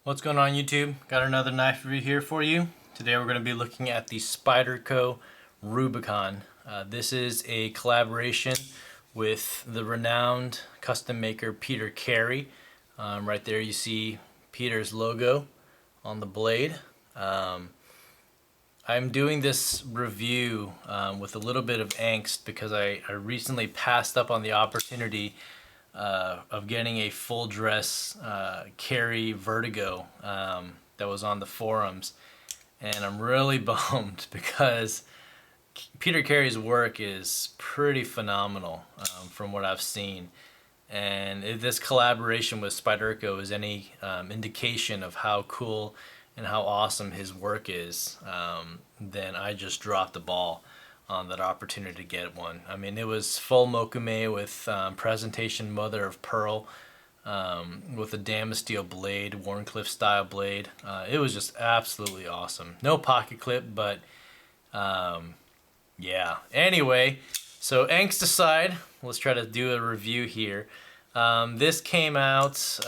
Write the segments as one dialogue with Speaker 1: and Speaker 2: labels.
Speaker 1: What's going on YouTube? Got another knife review here for you. Today we're going to be looking at the Spyderco Rubicon. This is a collaboration with the renowned custom maker Peter Carey. Right there you see Peter's logo on the blade. I'm doing this review with a little bit of angst because I recently passed up on the opportunity of getting a full dress Carey Vertigo that was on the forums, and I'm really bummed because Peter Carey's work is pretty phenomenal from what I've seen, and if this collaboration with Spyderco is any indication of how cool and how awesome his work is, then I just dropped the ball on that opportunity to get one. I mean, it was full mokume with presentation mother of pearl, with a Damasteel blade, Warncliffe style blade. It was just absolutely awesome. No pocket clip, but yeah. Anyway, so angst aside, let's try to do a review here. This came out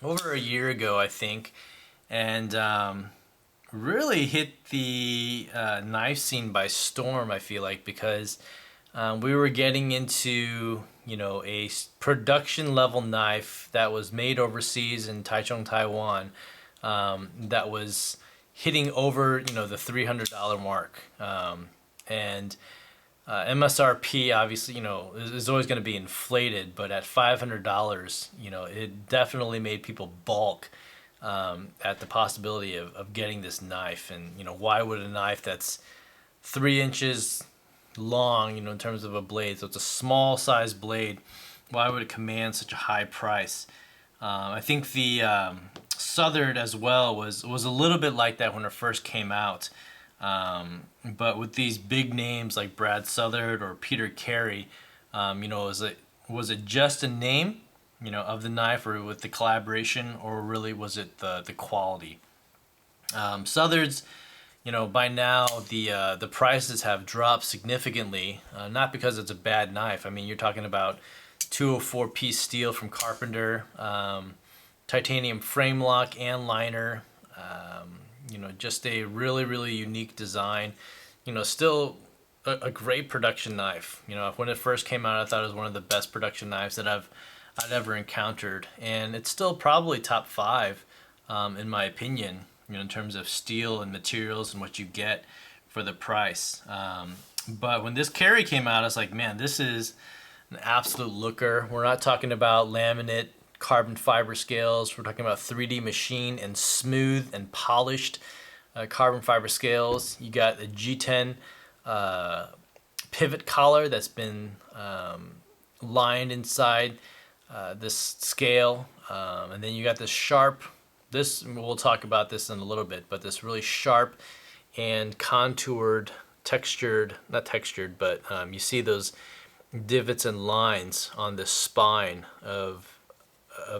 Speaker 1: over a year ago, I think, and really hit the knife scene by storm, I feel like, because we were getting into, a production level knife that was made overseas in Taichung, Taiwan, that was hitting over, the $300 mark. And MSRP obviously, is always going to be inflated, but at $500, it definitely made people balk at the possibility of getting this knife. And why would a knife that's 3 inches long, in terms of a blade, so it's a small size blade, why would it command such a high price? I think the Southern as well was a little bit like that when it first came out, but with these big names like Brad Southern or Peter Carey, was it just a name, of the knife, or with the collaboration, or really was it the quality? Southern's, by now the prices have dropped significantly, not because it's a bad knife. I mean, you're talking about 204 piece steel from Carpenter, titanium frame lock and liner, just a really unique design, still a great production knife. When it first came out, I thought it was one of the best production knives that I'd ever encountered, and it's still probably top 5 in my opinion, in terms of steel and materials and what you get for the price. But when this Carey came out, I was like, man, this is an absolute looker. We're not talking about laminate carbon fiber scales. We're talking about 3D machine and smooth and polished carbon fiber scales. You got a G10 pivot collar that's been lined inside this scale, and then you got this sharp, we'll talk about this in a little bit, but this really sharp and contoured, not textured, but you see those divots and lines on the spine of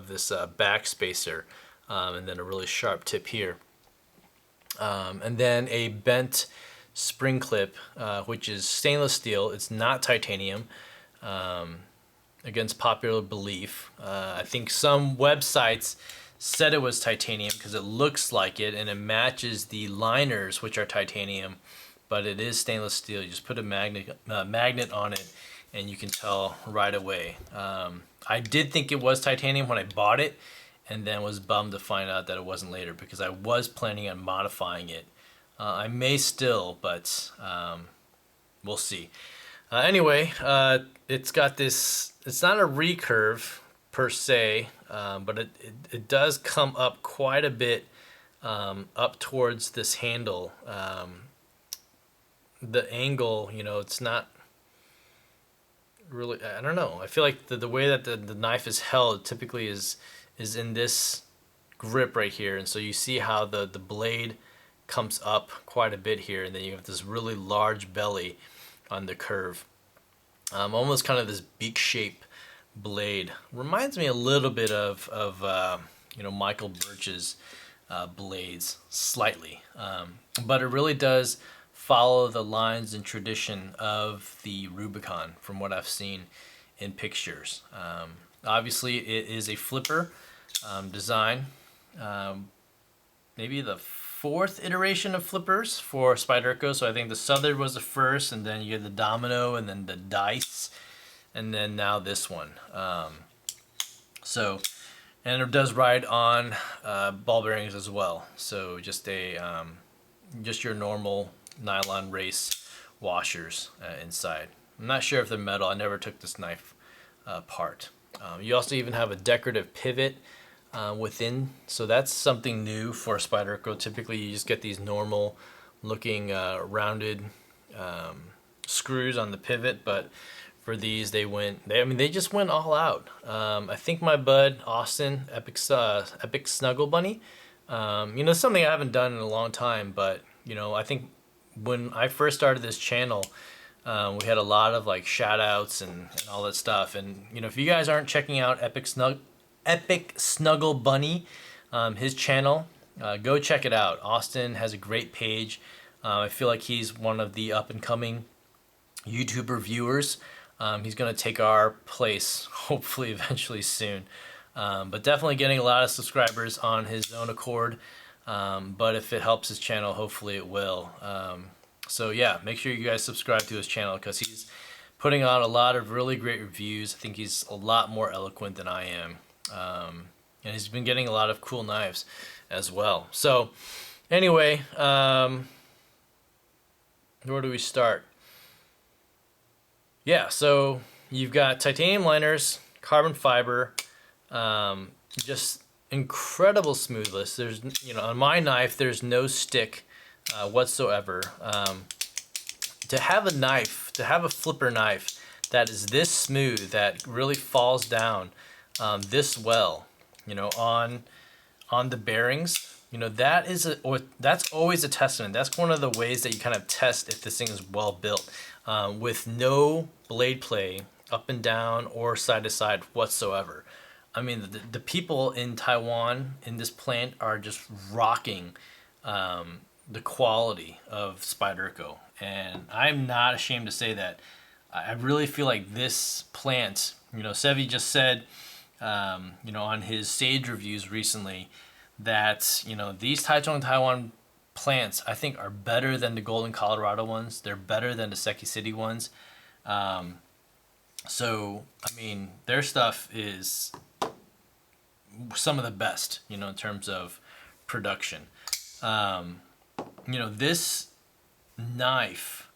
Speaker 1: this back spacer, and then a really sharp tip here, and then a bent spring clip, which is stainless steel. It's not titanium, against popular belief. I think some websites said it was titanium because it looks like it and it matches the liners, which are titanium, but it is stainless steel. You just put a magnet on it and you can tell right away. I did think it was titanium when I bought it, and then was bummed to find out that it wasn't later, because I was planning on modifying it. I may still, but we'll see. Anyway, it's got this, it's not a recurve per se, but it does come up quite a bit, up towards this handle. The angle, it's not really, I don't know. I feel like the way that the knife is held typically is in this grip right here. And so you see how the blade comes up quite a bit here, and then you have this really large belly on the curve. Almost kind of this beak shape blade. Reminds me a little bit of Michael Birch's blades slightly, but it really does follow the lines and tradition of the Rubicon from what I've seen in pictures. Obviously, it is a flipper design. maybe the fourth iteration of flippers for Spyderco. So I think the Southern was the first, and then you get the domino, and then the dice, and then now this one. And it does ride on ball bearings as well. So just just your normal nylon race washers inside. I'm not sure if they're metal. I never took this knife apart. You also even have a decorative pivot within, so that's something new for Spyderco. Typically you just get these normal looking rounded screws on the pivot, but for these they just went all out. I think my bud Austin, Epic Snuggle Bunny, it's something I haven't done in a long time, but I think when I first started this channel, we had a lot of like shout outs and all that stuff. And if you guys aren't checking out Epic Snuggle Bunny, his channel, go check it out. Austin has a great page. I feel like he's one of the up and coming YouTuber viewers. He's gonna take our place hopefully eventually soon. But definitely getting a lot of subscribers on his own accord. But if it helps his channel, hopefully it will. So yeah, make sure you guys subscribe to his channel because he's putting out a lot of really great reviews. I think he's a lot more eloquent than I am. And he's been getting a lot of cool knives as well. So anyway, where do we start? Yeah, so you've got titanium liners, carbon fiber, just incredible smoothness. There's, on my knife, there's no stick whatsoever. To have a flipper knife that is this smooth, that really falls down this well, on the bearings, that's always a testament. That's one of the ways that you kind of test if this thing is well built, with no blade play up and down or side to side whatsoever. I mean, the people in Taiwan in this plant are just rocking the quality of Spyderco, and I'm not ashamed to say that. I really feel like this plant, Sevi just said, on his Sage reviews recently, that these Taichung Taiwan plants I think are better than the Golden Colorado ones. They're better than the Seki City ones. So I mean, their stuff is some of the best, in terms of production. This knife,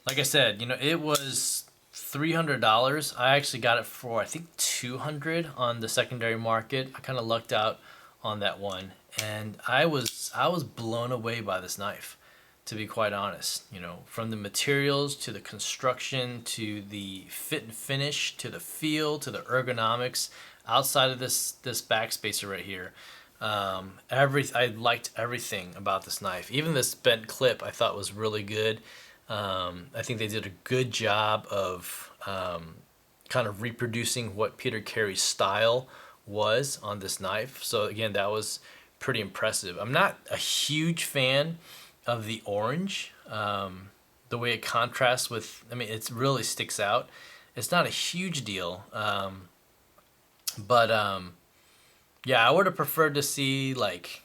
Speaker 1: like I said, it was $300. I actually got it for I think $200 on the secondary market. I kind of lucked out on that one, and I was blown away by this knife, to be quite honest. From the materials to the construction to the fit and finish to the feel to the ergonomics. Outside of this backspacer right here, I liked everything about this knife. Even this bent clip I thought was really good. I think they did a good job of kind of reproducing what Peter Carey's style was on this knife. So again, that was pretty impressive. I'm not a huge fan of the orange, the way it contrasts with, it really sticks out. It's not a huge deal, but yeah, I would have preferred to see like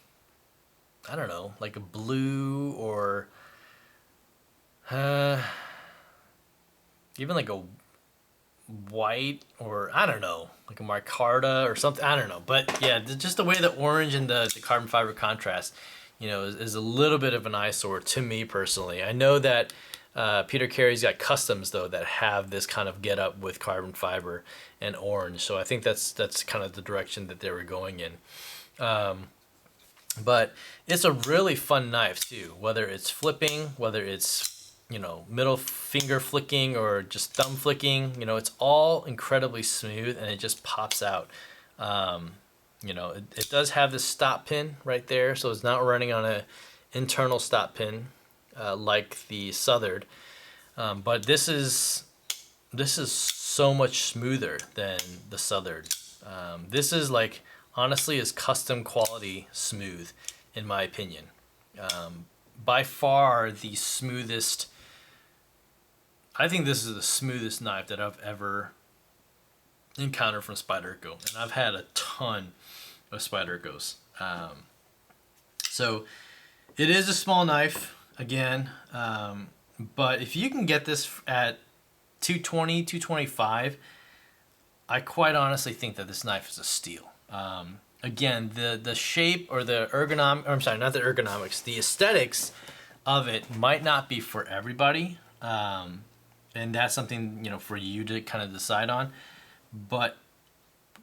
Speaker 1: a blue or even like a white, or like a micarta or something. I don't know, but yeah, just the way the orange and the carbon fiber contrast, is a little bit of an eyesore to me personally. I know that Peter Carey's got customs though that have this kind of get up with carbon fiber and orange, so I think that's kind of the direction that they were going in. But it's a really fun knife too, whether it's flipping, whether it's middle finger flicking or just thumb flicking. It's all incredibly smooth and it just pops out. It does have this stop pin right there, so it's not running on a internal stop pin like the Southern, but this is so much smoother than the Southern. This is like, honestly, is custom quality smooth, in my opinion. By far the smoothest. I think this is the smoothest knife that I've ever encountered from Spyderco, and I've had a ton of Spyderco's. So it is a small knife again, but if you can get this at 220, 225, I quite honestly think that this knife is a steal. Again, the shape or the ergonomic, or I'm sorry, not the ergonomics, the aesthetics of it might not be for everybody. And that's something, you know, for you to kind of decide on. But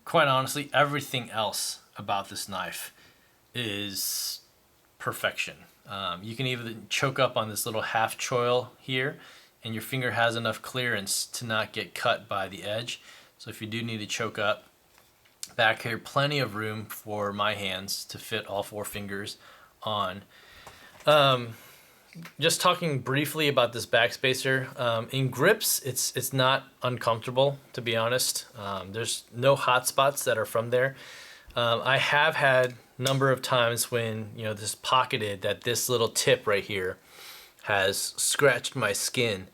Speaker 1: quite honestly, everything else about this knife is perfection. You can even choke up on this little half choil here, and your finger has enough clearance to not get cut by the edge. So if you do need to choke up, back here, plenty of room for my hands to fit all 4 fingers on. Just talking briefly about this backspacer, in grips, it's not uncomfortable, to be honest. There's no hot spots that are from there. I have had a number of times when, you know, this pocketed, that this little tip right here has scratched my skin.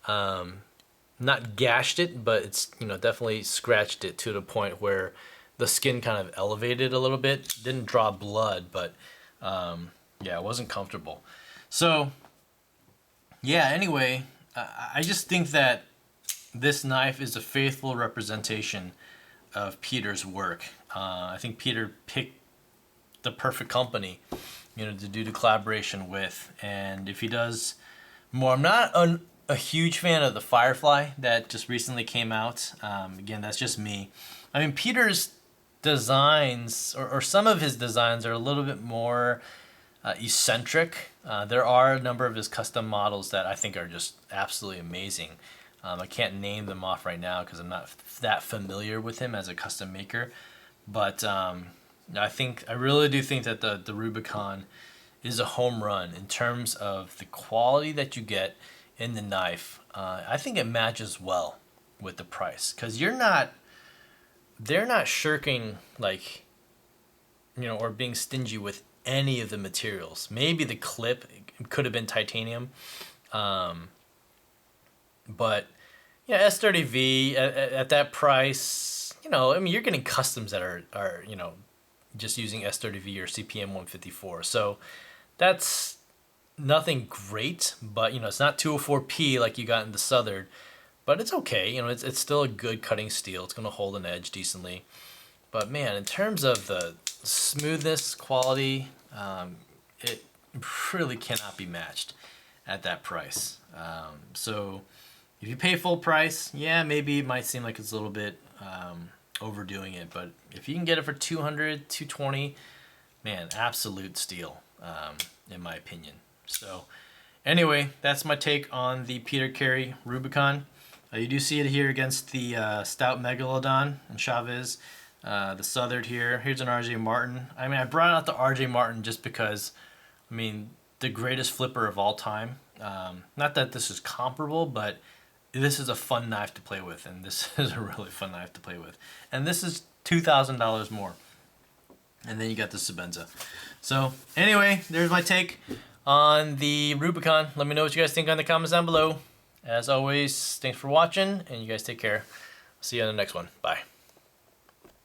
Speaker 1: Not gashed it, but it's, you know, definitely scratched it to the point where the skin kind of elevated a little bit. Didn't draw blood, but yeah, it wasn't comfortable. So yeah, anyway, I just think that this knife is a faithful representation of Peter's work. I think Peter picked the perfect company, you know, to do the collaboration with. And if he does more, I'm not a huge fan of the Firefly that just recently came out. Again, that's just me. I mean, Peter's designs, or some of his designs, are a little bit more eccentric. There are a number of his custom models that I think are just absolutely amazing. I can't name them off right now because I'm not that familiar with him as a custom maker. But I really do think that the Rubicon is a home run in terms of the quality that you get in the knife. I think it matches well with the price, because they're not shirking, like, you know, or being stingy with any of the materials. Maybe the clip could have been titanium, but yeah, S30V at that price, you know, I mean, you're getting customs that are you know, just using S30V or CPM 154. So that's nothing great, but, you know, it's not 204P like you got in the Southern, but it's okay. You know, it's still a good cutting steel. It's going to hold an edge decently. But man, in terms of the smoothness, quality, it really cannot be matched at that price. So if you pay full price, yeah, maybe it might seem like it's a little bit overdoing it. But if you can get it for 200, 220, man, absolute steal, in my opinion. So anyway, that's my take on the Peter Carey Rubicon. You do see it here against the Stout Megalodon and Chavez. The Southern here. Here's an RJ Martin. I mean, I brought out the RJ Martin just because, I mean, the greatest flipper of all time. Not that this is comparable, but this is a fun knife to play with, and this is a really fun knife to play with. And this is $2,000 more. And then you got the Sebenza. So anyway, there's my take on the Rubicon. Let me know what you guys think in the comments down below. As always, thanks for watching, and you guys take care. See you on the next one. Bye.